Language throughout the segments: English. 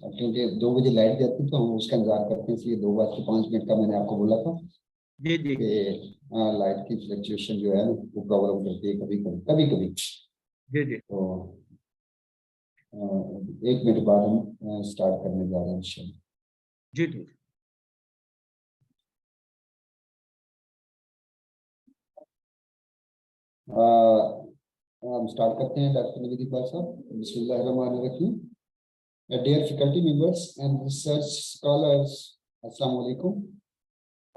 क्योंकि 2 बजे लाइट जाती तो हम उसका इंतजार करते हैं, इसलिए 2:05 का मैंने आपको बोला था जी जी कि लाइट की फ्लक्चुएशन जो है वो प्रॉब्लम करती है कभी कभी। जी जी तो 1 मिनट बाद हम स्टार्ट करने जा रहे हैं इंशाल्लाह। जी जी हम स्टार्ट करते हैं डॉक्टर नवीद इकबाल साहब। बिस्मिल्लाहिर्रहमानिर्रहीम। Dear faculty members and research scholars, Assalamu alaikum.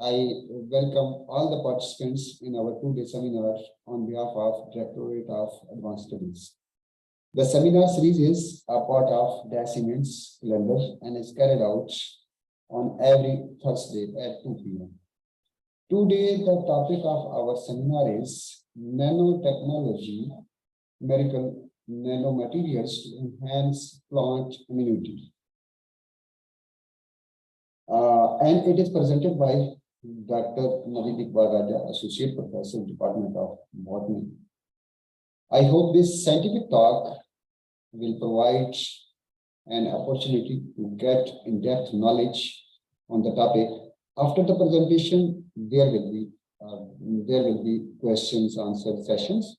I welcome all the participants in our 2-day seminar on behalf of Directorate of Advanced Studies. The seminar series is a part of DAS events calendar and is carried out on every Thursday at 2 p.m. Today, the topic of our seminar is nanotechnology, miracle nanomaterials to enhance plant immunity. And it is presented by Dr. Navid Iqbal Raja, Associate Professor, Department of Botany. I hope this scientific talk will provide an opportunity to get in-depth knowledge on the topic. After the presentation, there will be questions answer sessions.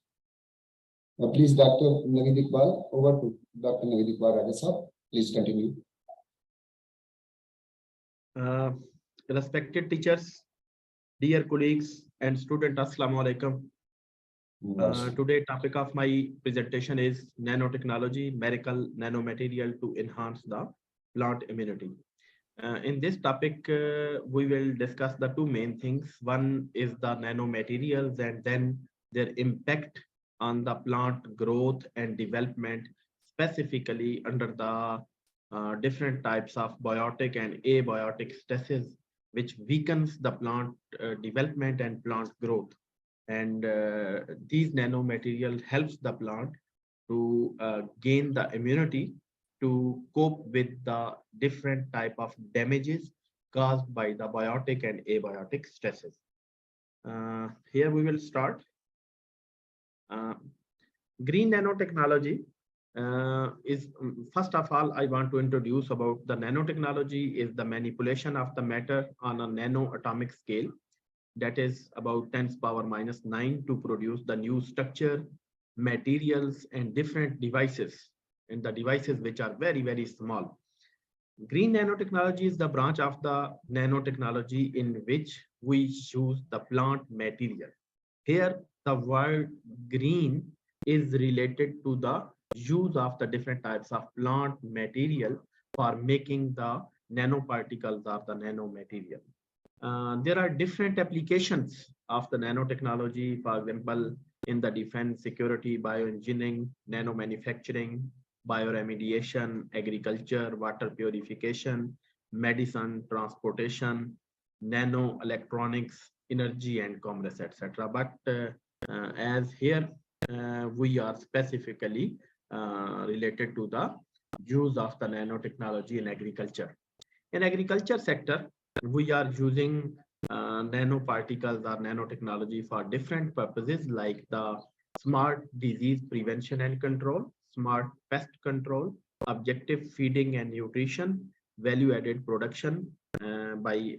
Please, Dr. Navid Iqbal, over to Dr. Navid Iqbal Raja sir. Please continue. Respected teachers, dear colleagues and students, Assalamu alaikum. Today topic of my presentation is nanotechnology, miracle nanomaterial to enhance the plant immunity. In this topic, we will discuss the two main things. One is the nanomaterials and then their impact on the plant growth and development, specifically under the different types of biotic and abiotic stresses, which weakens the plant development and plant growth. And these nanomaterials helps the plant to gain the immunity to cope with the different type of damages caused by the biotic and abiotic stresses. Here we will start. Green nanotechnology is, first of all, I want to introduce about the nanotechnology is the manipulation of the matter on a nanoatomic scale, that is about 10⁻⁹ to produce the new structure, materials, and different devices, and the devices which are very, very small. Green nanotechnology is the branch of the nanotechnology in which we use the plant material. Here, the word green is related to the use of the different types of plant material for making the nanoparticles or the nanomaterial. There are different applications of the nanotechnology, for example, in the defense, security, bioengineering, nanomanufacturing, bioremediation, agriculture, water purification, medicine, transportation, nanoelectronics, energy and commerce, etc. But as here we are specifically related to the use of the nanotechnology in agriculture. In agriculture sector, we are using nanoparticles or nanotechnology for different purposes like the smart disease prevention and control, smart pest control, objective feeding and nutrition, value-added production by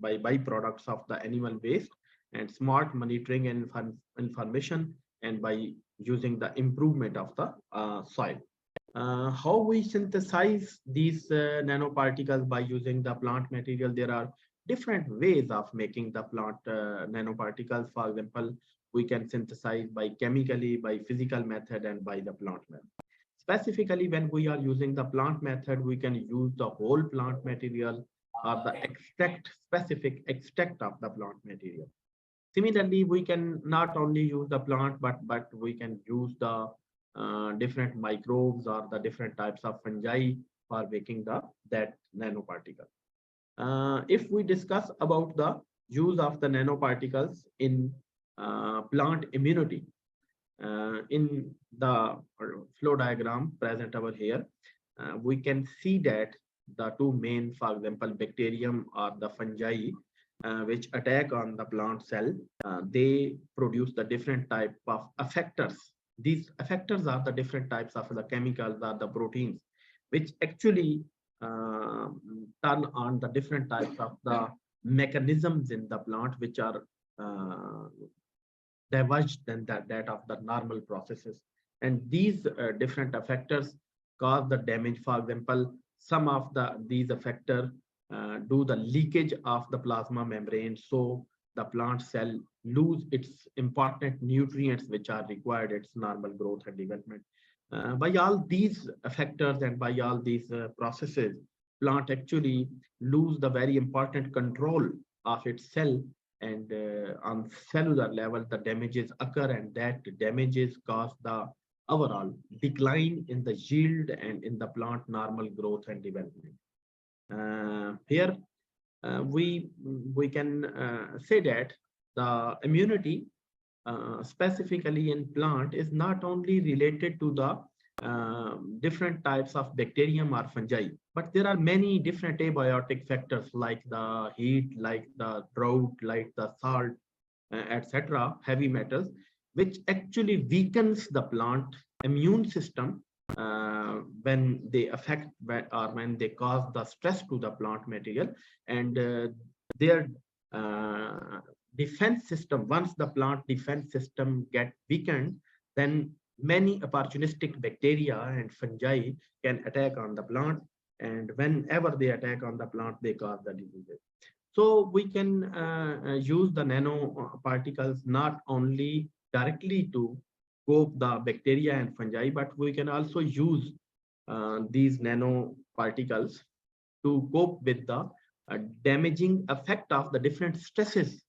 byproducts of the animal waste, and smart monitoring and information, and by using the improvement of the soil. How we synthesize these nanoparticles by using the plant material? There are different ways of making the plant nanoparticles. For example, we can synthesize by chemically, by physical method, and by the plant method. Specifically, when we are using the plant method, we can use the whole plant material or the specific extract of the plant material. Similarly, we can not only use the plant, but we can use the different microbes or the different types of fungi for making that nanoparticle. If we discuss about the use of the nanoparticles in plant immunity, in the flow diagram present over here, we can see that the two main, for example, bacterium or the fungi, which attack on the plant cell, they produce the different type of effectors. These effectors are the different types of the chemicals or the proteins, which actually turn on the different types of the mechanisms in the plant which are diverged than that of the normal processes. And these different effectors cause the damage. For example, some of these effectors do the leakage of the plasma membrane, so the plant cell lose its important nutrients which are required its normal growth and development. By all these effectors and by all these processes, plant actually lose the very important control of its cell, and on cellular level the damages occur, and that damages cause the overall decline in the yield and in the plant normal growth and development. Here we can say that the immunity specifically in plant is not only related to the different types of bacterium or fungi, but there are many different abiotic factors like the heat, like the drought, like the salt, etc., heavy metals, which actually weakens the plant immune system when they affect or when they cause the stress to the plant material, and their defense system, once the plant defense system get weakened, then many opportunistic bacteria and fungi can attack on the plant, and whenever they attack on the plant they cause the diseases. So we can use the nanoparticles not only directly to cope the bacteria and fungi, but we can also use these nanoparticles to cope with the damaging effect of the different stresses,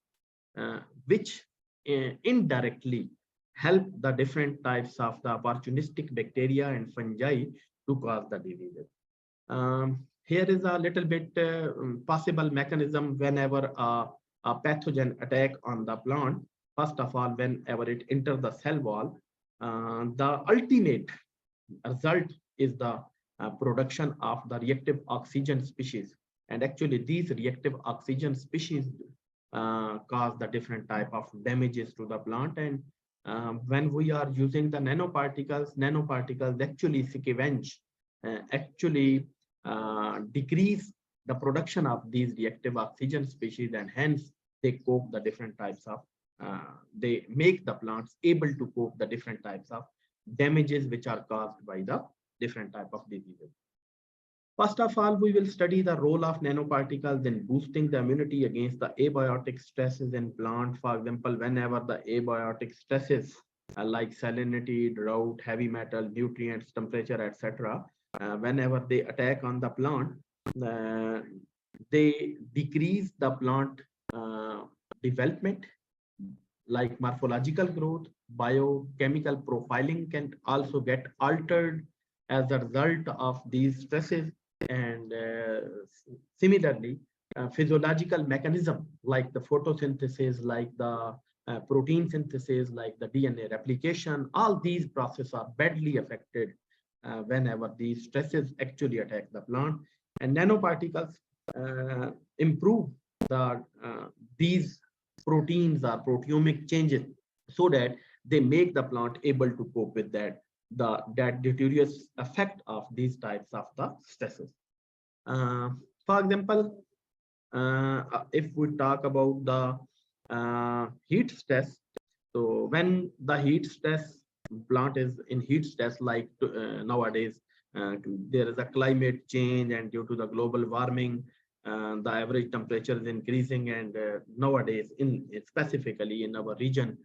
which indirectly help the different types of the opportunistic bacteria and fungi to cause the diseases. Here is a little bit possible mechanism whenever a pathogen attack on the plant. First of all, whenever it enters the cell wall, the ultimate result is the production of the reactive oxygen species. And actually these reactive oxygen species cause the different type of damages to the plant. And when we are using the nanoparticles actually scavenge, actually decrease the production of these reactive oxygen species, and hence they cope the different types of they make the plants able to cope the different types of damages which are caused by the different type of diseases. First of all, we will study the role of nanoparticles in boosting the immunity against the abiotic stresses in plant. For example, whenever the abiotic stresses like salinity, drought, heavy metal, nutrients, temperature, etc., whenever they attack on the plant, they decrease the plant development, like morphological growth. Biochemical profiling can also get altered as a result of these stresses, and similarly physiological mechanism like the photosynthesis, like the protein synthesis, like the DNA replication, all these processes are badly affected whenever these stresses actually attack the plant. And nanoparticles improve the these proteins or proteomic changes so that they make the plant able to cope with that deleterious effect of these types of the stresses. For example, if we talk about the heat stress, so when the heat stress plant is in heat stress, like nowadays there is a climate change, and due to the global warming, the average temperature is increasing, and nowadays specifically in our region,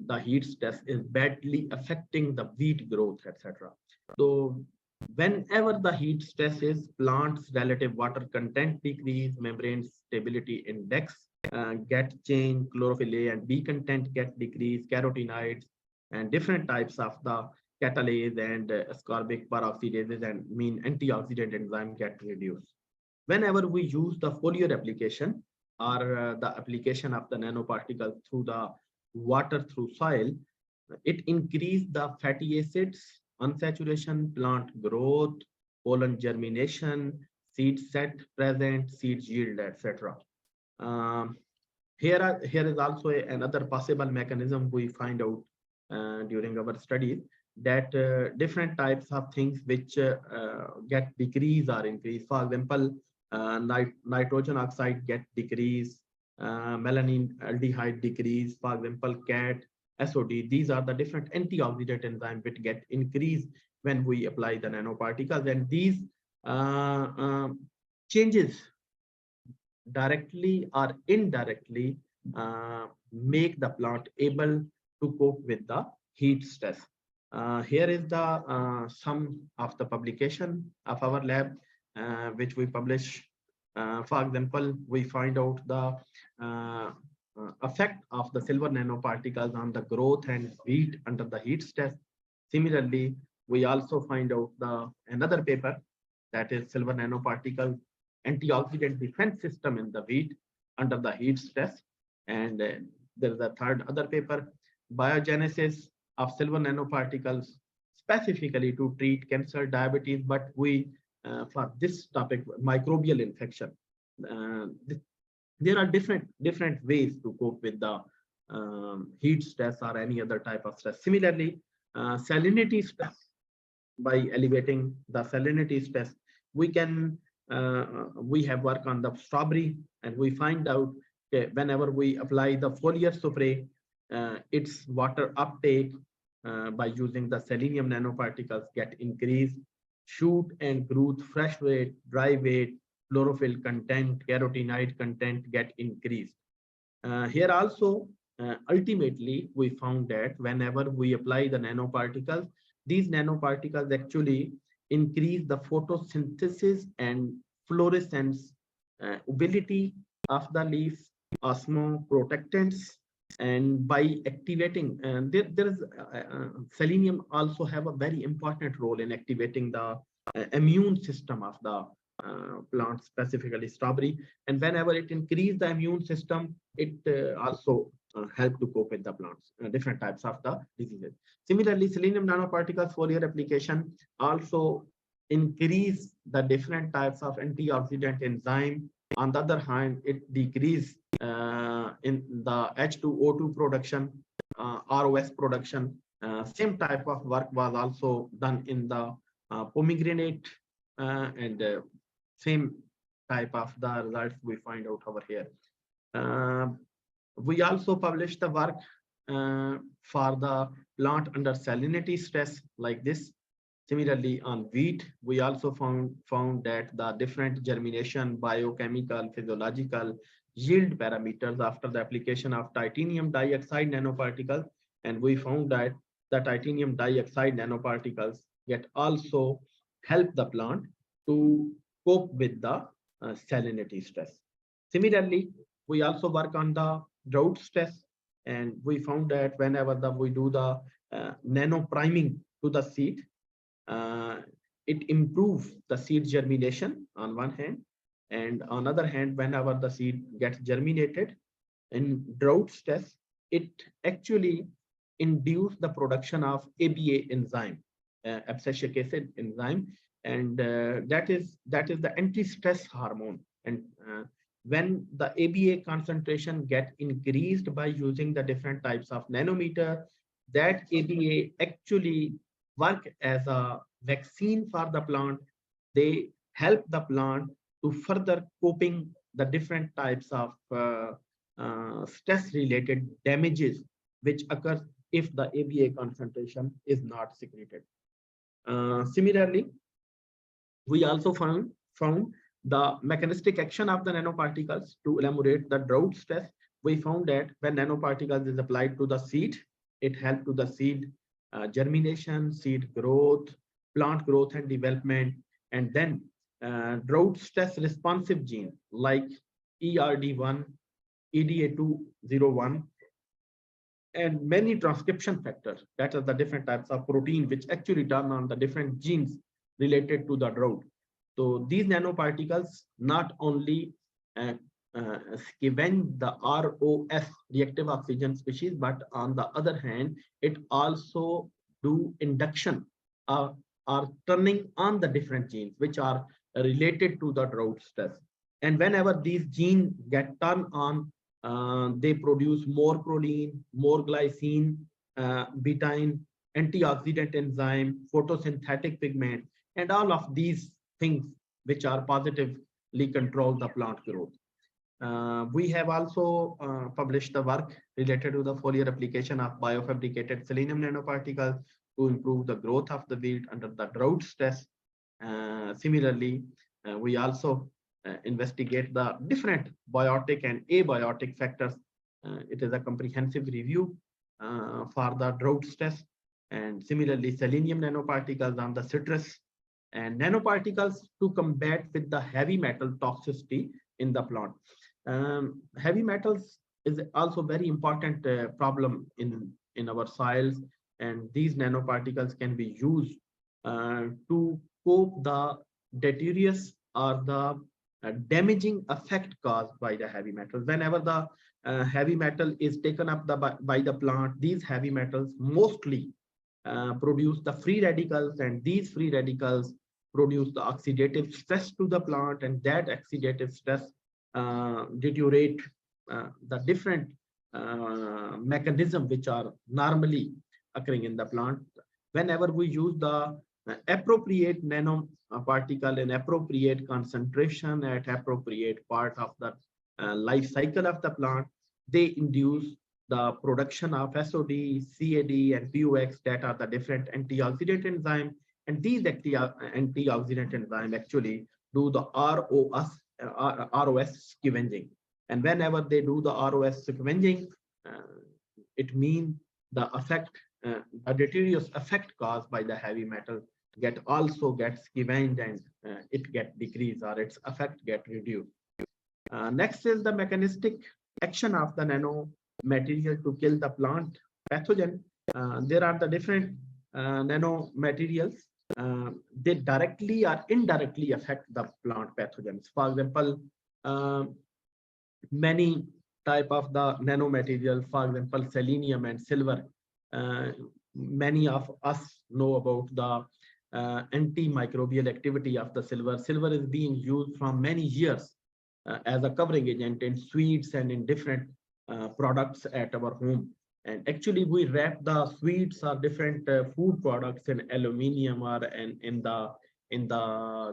the heat stress is badly affecting the wheat growth, etc. So whenever the heat stress is, plants relative water content decrease, membrane stability index get changed, chlorophyll A and B content get decreased, carotenoids and different types of the catalase and ascorbic peroxidases and mean antioxidant enzyme get reduced. Whenever we use the foliar application or the application of the nanoparticle through the water through soil, it increased the fatty acids, unsaturation, plant growth, pollen germination, seed set present, seeds yield, etc. Here is also another possible mechanism we find out during our studies. that different types of things which get decrease or increase. For example, nitrogen oxide get decrease, melanin aldehyde decrease. For example, CAT, SOD. These are the different antioxidant enzymes which get increased when we apply the nanoparticles, and these changes directly or indirectly make the plant able to cope with the heat stress. Here is the some of the publication of our lab which we publish. For example, we find out the effect of the silver nanoparticles on the growth and wheat under the heat stress. Similarly, we also find out the another paper, that is silver nanoparticle antioxidant defense system in the wheat under the heat stress. And there is a third other paper, biogenesis of silver nanoparticles specifically to treat cancer, diabetes, but we for this topic, microbial infection. There are different ways to cope with the heat stress or any other type of stress. Similarly, salinity stress, by elevating the salinity stress, we can we have work on the strawberry, and we find out that whenever we apply the foliar spray, its water uptake by using the selenium nanoparticles get increased. Shoot and growth, fresh weight, dry weight, chlorophyll content, carotenoid content get increased. Here also, ultimately, we found that whenever we apply the nanoparticles, these nanoparticles actually increase the photosynthesis and fluorescence ability of the leaves, osmoprotectants, and by activating, there is selenium also have a very important role in activating the immune system of the plant, specifically strawberry. And whenever it increase the immune system, it also help to cope with the plants, different types of the diseases. Similarly, selenium nanoparticles foliar application also increase the different types of antioxidant enzyme. On the other hand, it decrease in the H2O2 production, ROS production. Same type of work was also done in the pomegranate, and same type of the results we find out over here. We also published the work for the plant under salinity stress like this. Similarly, on wheat, we also found that the different germination, biochemical, physiological, yield parameters after the application of titanium dioxide nanoparticles, and we found that the titanium dioxide nanoparticles get also help the plant to cope with the salinity stress. Similarly, we also work on the drought stress, and we found that whenever we do the nano priming to the seed, it improves the seed germination on one hand, and on other hand, whenever the seed gets germinated in drought stress, it actually induces the production of ABA enzyme, abscisic acid enzyme, and that is the anti-stress hormone. And when the ABA concentration get increased by using the different types of nanometer, that ABA actually work as a vaccine for the plant. They help the plant to further coping the different types of stress related damages which occurs if the ABA concentration is not secreted. Similarly, we also found the mechanistic action of the nanoparticles to elaborate the drought stress. We found that when nanoparticles is applied to the seed, it helps to the seed germination, seed growth, plant growth and development, and then drought stress responsive gene like ERD1, EDA201, and many transcription factors, that are the different types of protein which actually turn on the different genes related to the drought. So these nanoparticles not only prevent the ROS, reactive oxygen species, but on the other hand, it also do induction or turning on the different genes which are related to the drought stress. And whenever these genes get turned on, they produce more proline, more glycine, betaine, antioxidant enzyme, photosynthetic pigment, and all of these things which are positively control the plant growth. We have also published the work related to the foliar application of biofabricated selenium nanoparticles to improve the growth of the weed under the drought stress. Similarly, we also investigate the different biotic and abiotic factors. It is a comprehensive review for the drought stress, and similarly selenium nanoparticles on the citrus and nanoparticles to combat with the heavy metal toxicity in the plant. Heavy metals is also very important problem in our soils, and these nanoparticles can be used to cope the deleterious or the damaging effect caused by the heavy metals. Whenever the heavy metal is taken up by the plant, these heavy metals mostly produce the free radicals, and these free radicals produce the oxidative stress to the plant, and that oxidative stress deteriorate the different mechanisms which are normally occurring in the plant. Whenever we use the appropriate nanoparticle in appropriate concentration at appropriate part of the life cycle of the plant, they induce the production of SOD, CAD, and POX that are the different antioxidant enzymes. And these antioxidant enzymes actually do the ROS scavenging. And whenever they do the ROS scavenging, it means the effect, the deleterious effect caused by the heavy metal also gets scavenged, and it get decreased, or its effect get reduced. Next is the mechanistic action of the nanomaterial to kill the plant pathogen. There are the different nanomaterials. They directly or indirectly affect the plant pathogens. For example, many type of the nanomaterial, for example, selenium and silver. Many of us know about the antimicrobial activity of the silver. Silver is being used from many years as a covering agent in sweets and in different products at our home. And actually, we wrap the sweets or different food products in aluminium or in the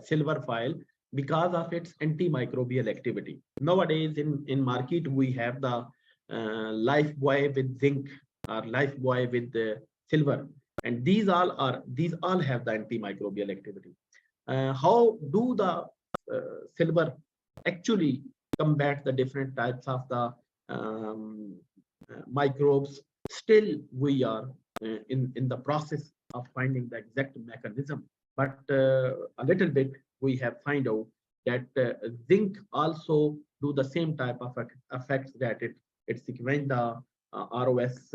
silver foil because of its antimicrobial activity. Nowadays, in market, we have the Lifebuoy with zinc or Lifebuoy with the silver, and these all have the antimicrobial activity. How do the silver actually combat the different types of the microbes? Still we are in the process of finding the exact mechanism, but a little bit we have find out that zinc also do the same type of effects, that it sequence the ROS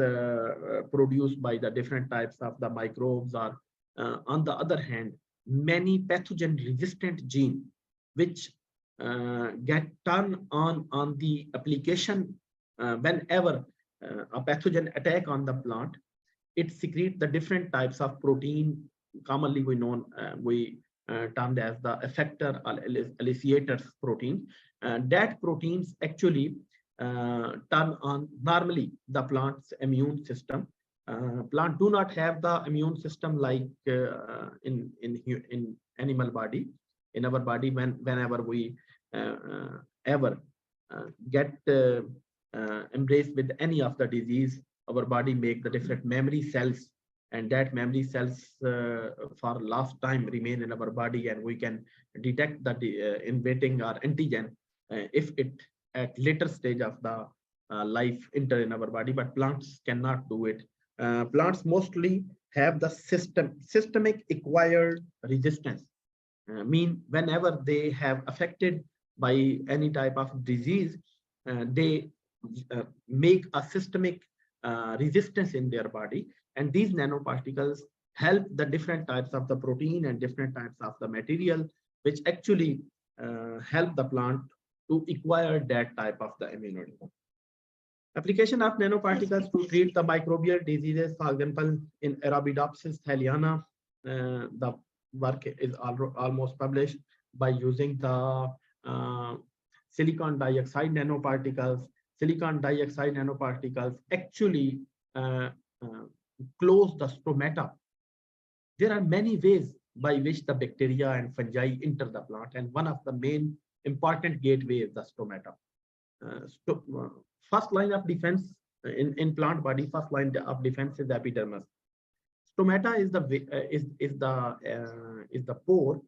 produced by the different types of the microbes. Or on the other hand, many pathogen resistant gene which get turned on the application whenever a pathogen attack on the plant. It secretes the different types of protein, commonly we termed as the effector or eliciators protein. That proteins actually turn on normally the plant's immune system. Plant do not have the immune system like in animal body. In our body, whenever we ever get embraced with any of the disease, our body make the different memory cells, and that memory cells for last time remain in our body, and we can detect the invading or antigen if it at later stage of the life enter in our body, but plants cannot do it. Plants mostly have the systemic acquired resistance. Mean whenever they have affected by any type of disease, they make a systemic resistance in their body, and these nanoparticles help the different types of the protein and different types of the material which actually help the plant to acquire that type of the immunity. Application of nanoparticles to treat the microbial diseases, for example, in Arabidopsis thaliana, the work is almost published by using the silicon dioxide nanoparticles. Silicon dioxide nanoparticles actually close the stomata. There are many ways by which the bacteria and fungi enter the plant, and one of the main important gateway is the stomata. First line of defense in plant body, first line of defense is the epidermis. Stomata is the way, is the pore,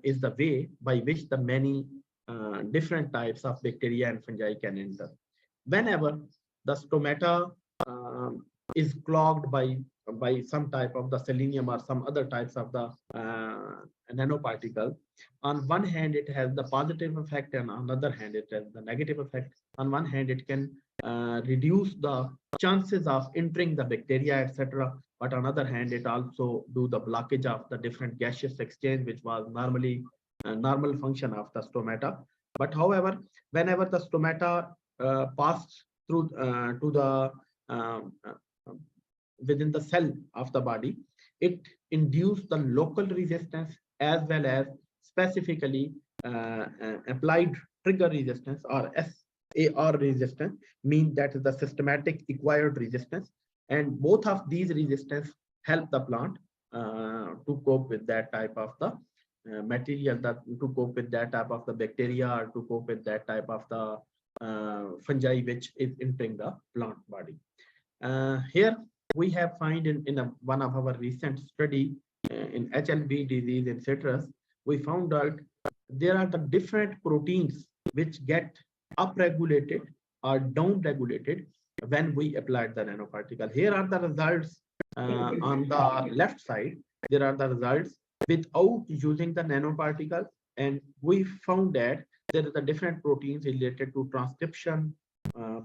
is the way by which the many different types of bacteria and fungi can enter. Whenever the stomata is clogged by some type of the selenium or some other types of the nanoparticle, on one hand it has the positive effect, and on the other hand it has the negative effect. On one hand it can reduce the chances of entering the bacteria, etc. But on the other hand, it also do the blockage of the different gaseous exchange, which was normally normal function of the stomata. But however, whenever the stomata passed through to the within the cell of the body, it induced the local resistance as well as specifically applied trigger resistance, or SAR resistance, mean that is the systematic acquired resistance. And both of these resistance help the plant to cope with that type of the material, that to cope with that type of the bacteria, or to cope with that type of the fungi which is entering the plant body. Here we have find in one of our recent study in HLB disease in citrus, we found out there are the different proteins which get upregulated or downregulated when we applied the nanoparticle. Here are the results on the left side. There are the results without using the nanoparticle, and we found that there are the different proteins related to transcription,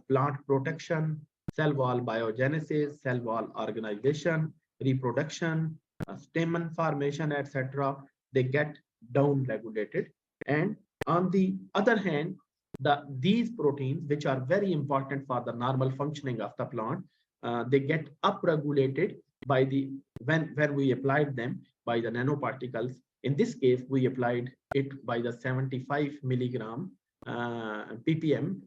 plant protection, cell wall biogenesis, cell wall organization, reproduction, stamen formation, etc. They get down regulated. And on the other hand, these proteins, which are very important for the normal functioning of the plant, they get upregulated by the when we applied them by the nanoparticles. In this case, we applied it by the 75 milligram ppm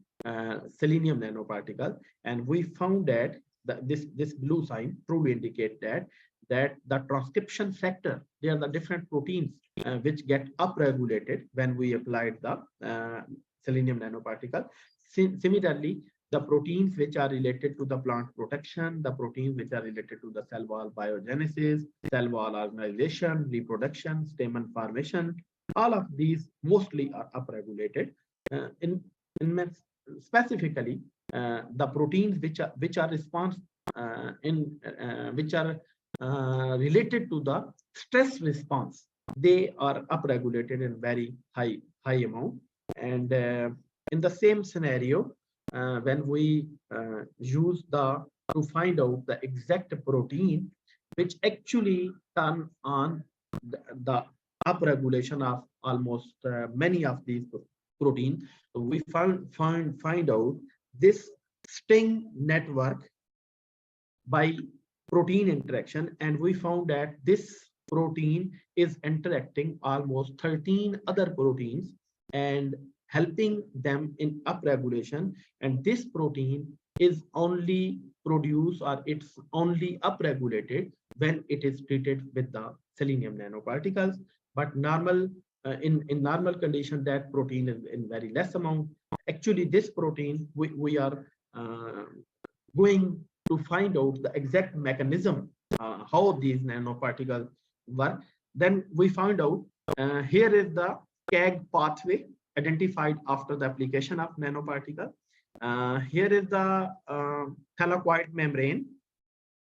selenium nanoparticle, and we found that this blue sign truly indicate that the transcription factor, they are the different proteins which get upregulated when we applied the selenium nanoparticle. Similarly, the proteins which are related to the plant protection, the proteins which are related to the cell wall biogenesis, cell wall organization, reproduction, stamen formation, all of these mostly are upregulated. Specifically, the proteins which are related to the stress response, they are upregulated in very high amount. And in the same scenario, when we use to find out the exact protein which actually turn on the upregulation of almost many of these proteins, we find out this sting network by protein interaction, and we found that this protein is interacting almost 13 other proteins and helping them in upregulation. And this protein is only produced, or it's only upregulated when it is treated with the selenium nanoparticles. But normal in normal condition, that protein is in very less amount. Actually, this protein we are going to find out the exact mechanism how these nanoparticles work. Then we found out here is the CAG pathway identified after the application of nanoparticle. Here is the thylakoid membrane.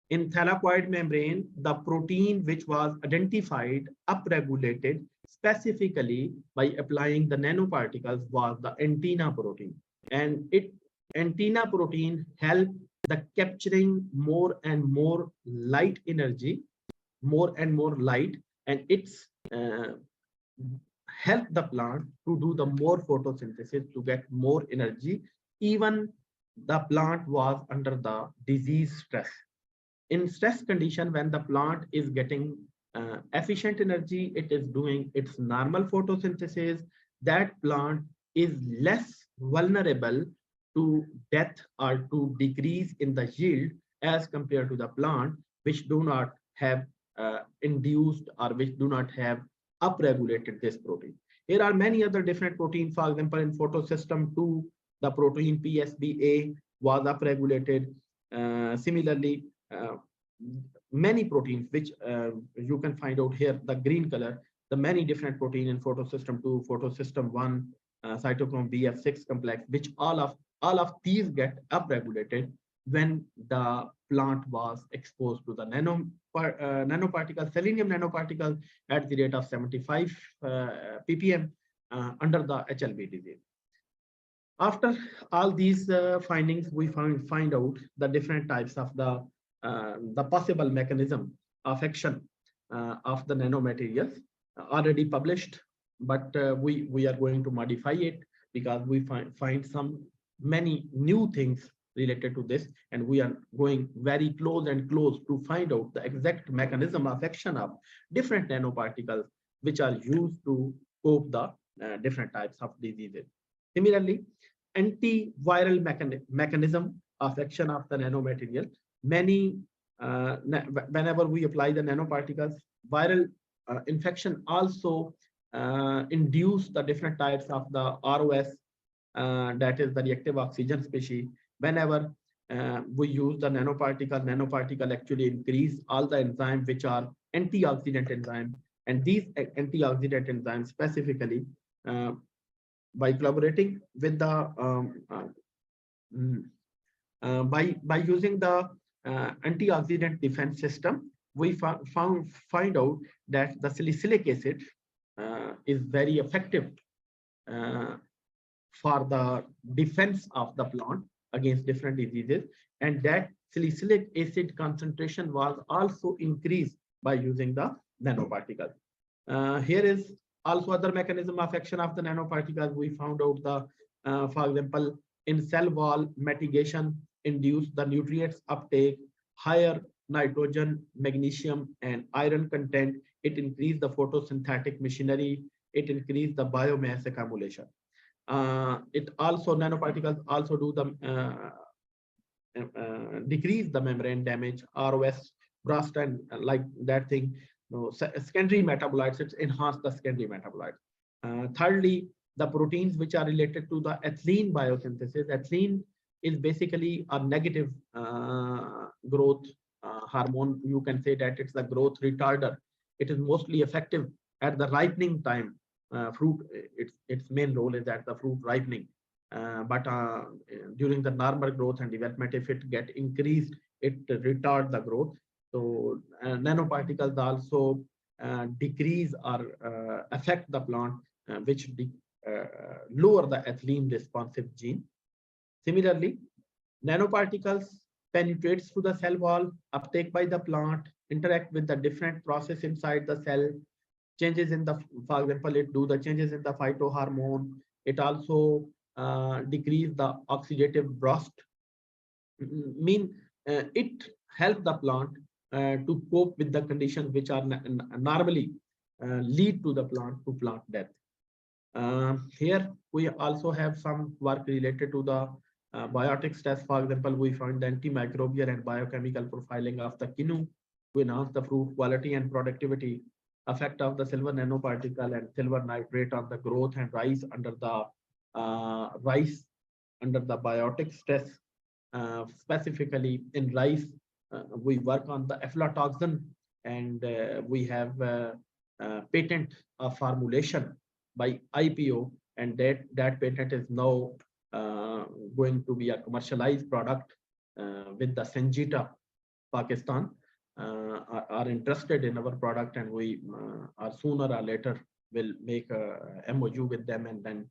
In thylakoid membrane, the protein which was identified upregulated specifically by applying the nanoparticles was the antenna protein. And antenna protein helped the capturing more and more light energy, and it's help the plant to do the more photosynthesis to get more energy, even the plant was under the disease stress. In stress condition, when the plant is getting efficient energy, it is doing its normal photosynthesis, that plant is less vulnerable to death or to decrease in the yield as compared to the plant which do not have induced or which do not have upregulated this protein. Here are many other different proteins. For example, in photosystem 2, the protein PSBA was upregulated. Similarly, many proteins which you can find out here, the green color, the many different protein in photosystem 2, photosystem 1, cytochrome BF6 complex, which all of these get upregulated when the plant was exposed to the nanoparticle, selenium nanoparticle at the rate of 75 ppm under the HLB disease. After all these findings, we find out the different types of the possible mechanism of action of the nanomaterials already published, but we are going to modify it because we find some many new things related to this, and we are going very close to find out the exact mechanism of action of different nanoparticles which are used to cope the different types of diseases. Similarly, antiviral mechanism of action of the nanomaterial. Many whenever we apply the nanoparticles, viral infection also induce the different types of the ROS, that is the reactive oxygen species. Whenever we use the nanoparticle actually increase all the enzymes which are antioxidant enzymes, and these antioxidant enzymes specifically by collaborating with the by using the antioxidant defense system, we find out that the salicylic acid is very effective for the defense of the plant against different diseases, and that salicylic acid concentration was also increased by using the nanoparticle. Here is also other mechanism of action of the nanoparticles. We found out the, for example, in cell wall mitigation induced the nutrients uptake, higher nitrogen, magnesium, and iron content. It increased the photosynthetic machinery. It increased the biomass accumulation. It also, nanoparticles also do the decrease the membrane damage, ROS, rust, and like that thing. Secondary metabolites, it's enhanced the secondary metabolites. Thirdly, the proteins which are related to the ethylene biosynthesis. Ethylene is basically a negative growth hormone. You can say that it's the growth retarder. It is mostly effective at the ripening time. Fruit, its main role is at the fruit ripening. But during the normal growth and development, if it get increased, it retards the growth. So nanoparticles also decrease or affect the plant, which lower the ethylene responsive gene. Similarly, nanoparticles penetrates through the cell wall, uptake by the plant, interact with the different process inside the cell, changes in the, for example, it do the changes in the phytohormone. It also decrease the oxidative burst. It help the plant to cope with the conditions which are normally lead to the plant death. Here we also have some work related to the biotics test. For example, we find the antimicrobial and biochemical profiling of the quinoa to enhance the fruit quality and productivity. Effect of the silver nanoparticle and silver nitrate on the growth and rice under the biotic stress. Specifically in rice, we work on the aflatoxin, and we have patent formulation by IPO, and that patent is now going to be a commercialized product with the Sanjita Pakistan are interested in our product, and we are sooner or later will make a MOU with them, and then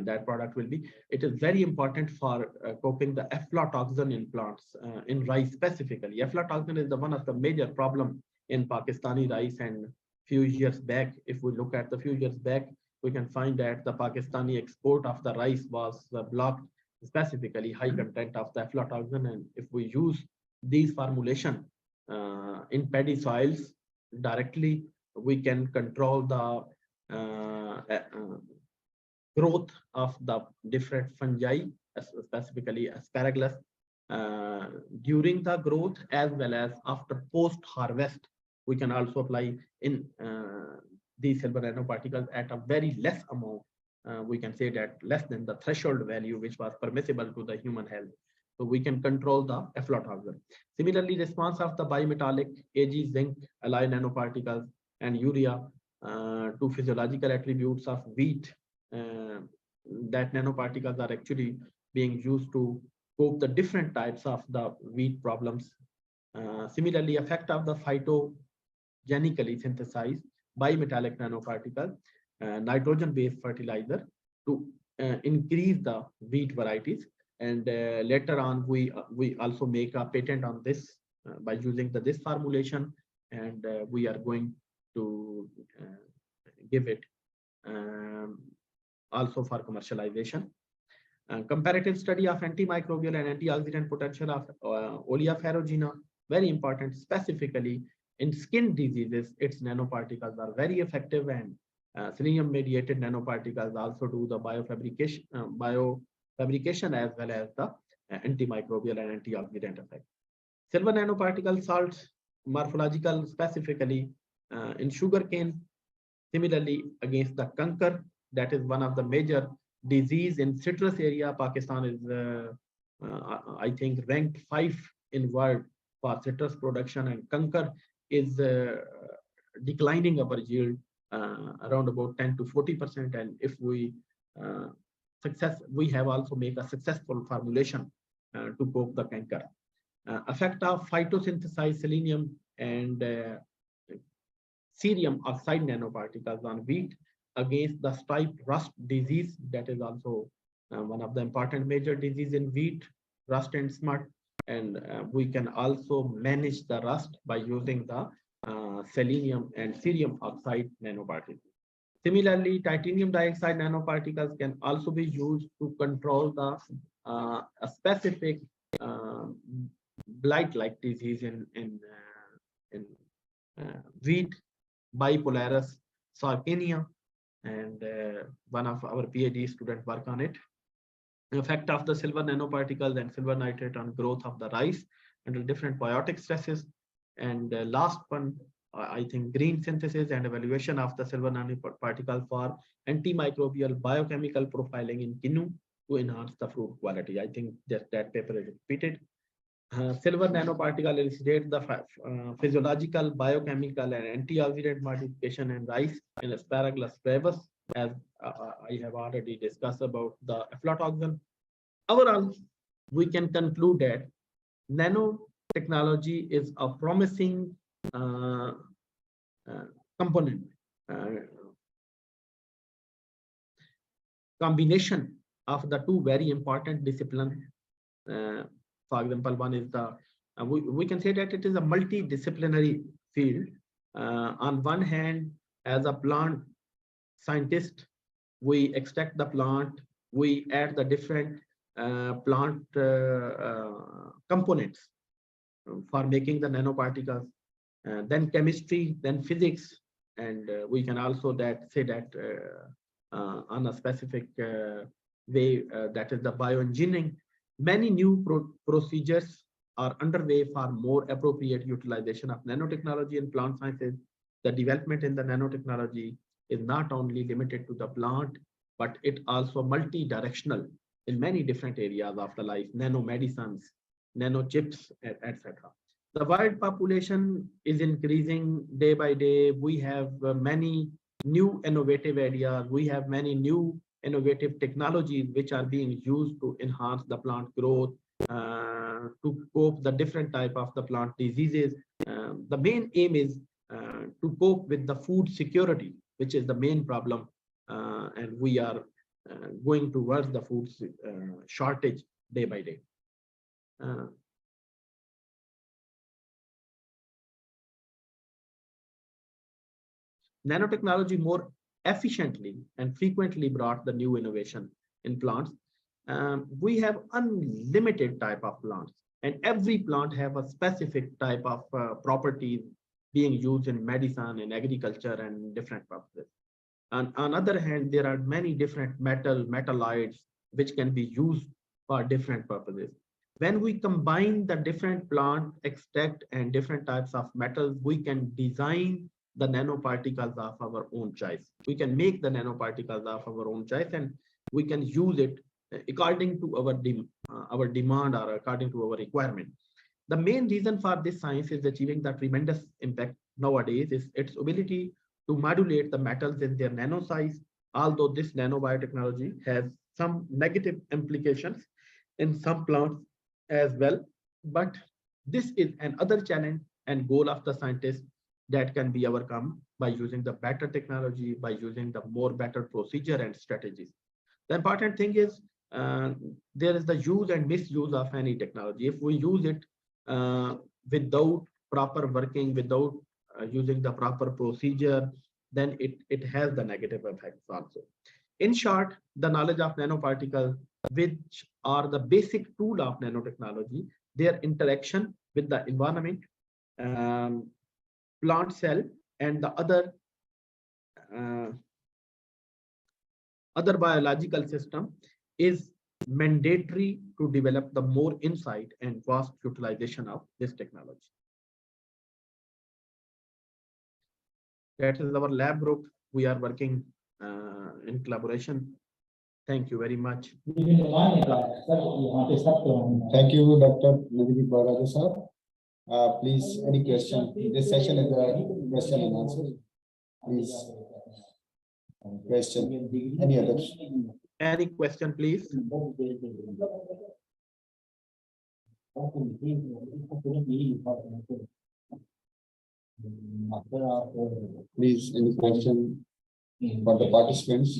that product will be. It is very important for coping the aflatoxin in plants, in rice specifically. Aflatoxin is the one of the major problem in Pakistani rice, and few years back, if we look at the few years back, we can find that the Pakistani export of the rice was blocked, specifically high content of the aflatoxin. And if we use these formulation in paddy soils directly, we can control the growth of the different fungi, specifically asparagus, during the growth as well as after post harvest. We can also apply in these silver nanoparticles at a very less amount. We can say that less than the threshold value which was permissible to the human health. So we can control the aflatoxin. Similarly, response of the bimetallic, Ag, zinc, alloy nanoparticles, and urea to physiological attributes of wheat, that nanoparticles are actually being used to cope the different types of the wheat problems. Similarly, effect of the phytogenically synthesized bimetallic nanoparticle, nitrogen-based fertilizer to increase the wheat varieties. And later on, we also make a patent on this by using this formulation, and we are going to give it also for commercialization. Comparative study of antimicrobial and antioxidant potential of oleoferrugina, very important, specifically in skin diseases. Its nanoparticles are very effective, and selenium-mediated nanoparticles also do the biofabrication as well as the antimicrobial and antioxidant effect. Silver nanoparticle salts, morphological specifically in sugarcane. Similarly, against the canker, that is one of the major disease in citrus area. Pakistan is, I think, ranked 5 in world for citrus production, and canker is declining our yield around about 10 to 40%. And if we we have also made a successful formulation to cope the canker. Effect of phytosynthesized selenium and cerium oxide nanoparticles on wheat against the stripe rust disease. That is also one of the important major disease in wheat, rust and smut. And we can also manage the rust by using the selenium and cerium oxide nanoparticles. Similarly, titanium dioxide nanoparticles can also be used to control the a specific blight-like disease in wheat, bipolaris sarcania, and one of our PhD students work on it. The effect of the silver nanoparticles and silver nitrate on growth of the rice under different biotic stresses. And last one, I think, green synthesis and evaluation of the silver nanoparticle for antimicrobial biochemical profiling in quinoa to enhance the fruit quality. I think that paper is repeated. Silver nanoparticle elucidate the physiological, biochemical, and antioxidant modification in rice and asparagus flavors, as I have already discussed about the aflatoxin. Overall, we can conclude that nanotechnology is a promising component, combination of the two very important disciplines. For example, one is the, we can say that it is a multidisciplinary field. On one hand, as a plant scientist, we extract the plant, we add the different plant components for making the nanoparticles, then chemistry, then physics, and we can also say that on a specific way, that is the bioengineering. Many new procedures are underway for more appropriate utilization of nanotechnology in plant sciences. The development in the nanotechnology is not only limited to the plant, but it also multi-directional in many different areas of the life, nanomedicines, nanochips, etc. The world population is increasing day by day. We have many new innovative ideas. We have many new innovative technologies which are being used to enhance the plant growth, to cope the different type of the plant diseases. The main aim is to cope with the food security, which is the main problem, and we are going towards the food shortage day by day. Nanotechnology more efficiently and frequently brought the new innovation in plants. We have unlimited type of plants, and every plant have a specific type of properties being used in medicine, in agriculture, and different purposes. And on the other hand, there are many different metalloids which can be used for different purposes. When we combine the different plant extract and different types of metals, we can design the nanoparticles of our own choice. We can make the nanoparticles of our own choice, and we can use it according to our demand or according to our requirement. The main reason for this science is achieving the tremendous impact nowadays is its ability to modulate the metals in their nano size. Although this nanobiotechnology has some negative implications in some plants as well, but this is another challenge and goal of the scientist that can be overcome by using the better technology, by using the more better procedure and strategies. The important thing is there is the use and misuse of any technology. If we use it without proper working, without using the proper procedure, then it has the negative effects also. In short, the knowledge of nanoparticles, which are the basic tool of nanotechnology, their interaction with the environment, plant cell, and the other biological system is mandatory to develop the more insight and vast utilization of this technology. That is our lab group. We are working in collaboration. Thank you very much. Thank you, Dr. Navidi Bharade sir. Please, any question? This session is a question and answer. Please, question. Any others? Any question, please? Please, any question for the participants?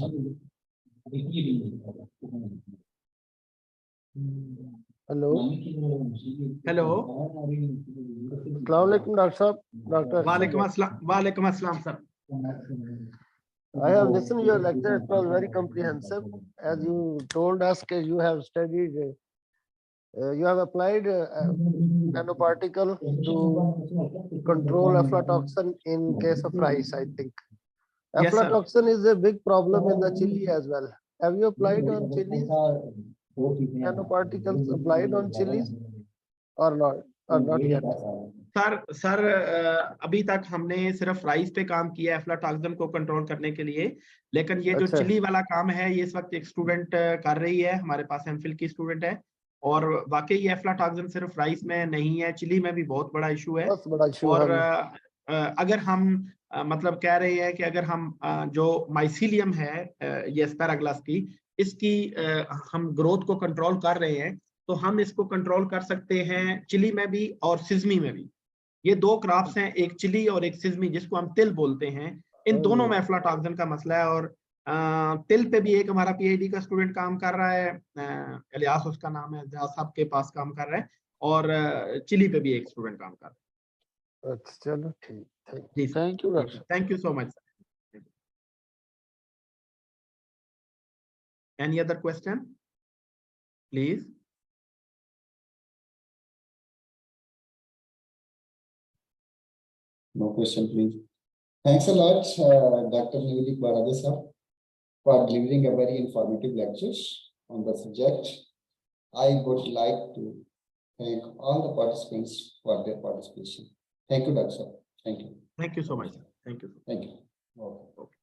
Hello. Hello. Assalamualaikum, Dr. Sahab. Dr. Walaikum assalam, sir. I have listened to your lecture. It was very comprehensive. As you told us, you have studied, you have applied nanoparticle to control aflatoxin in case of rice, I think. Yes, sir. Aflatoxin is a big problem in the chili as well. Have you applied on chilies? Nanoparticles applied on chilies or not? Or not yet? Sir अभी तक हमने सिर्फ rice पे काम किया है aflatoxin को control करने के लिए, लेकिन ये जो चिली वाला काम है ये इस वक्त एक स्टूडेंट कर रही है, हमारे पास एमफिल की स्टूडेंट है, और वाकई ये एफ्लाटॉक्सिन सिर्फ राइस में नहीं है, चिली में भी बहुत बड़ा इशू है। और अगर हम मतलब कह रहे हैं कि अगर हम जो माइसीलियम है ये एस्पैरागस की, इसकी हम ग्रोथ को कंट्रोल कर रहे हैं, तो हम इसको कंट्रोल कर सकते हैं चिली में भी और सिजमी में भी। ये दो क्रॉप्स हैं, एक चिली और एक सिजमी, जिसको हम तिल बोलते हैं। इन दोनों में एफ्लाटॉक्सिन का मसला है, और तिल पे भी एक हमारा पीएचडी का स्टूडेंट काम कर रहा है, इलियास उसका नाम है, साहब के पास काम कर रहा है, और चिली पे भी एक स्टूडेंट काम कर रहा है। चलो ठीक, thank you, thank you so much. Any other question please? No question, please. Thanks a lot, Dr. Navidi Bharade sir, for delivering a very informative lecture on the subject. I would like to thank all the participants for their participation. Thank you, Dr. Sir. Thank you. Thank you so much. Thank you. Thank you. Okay.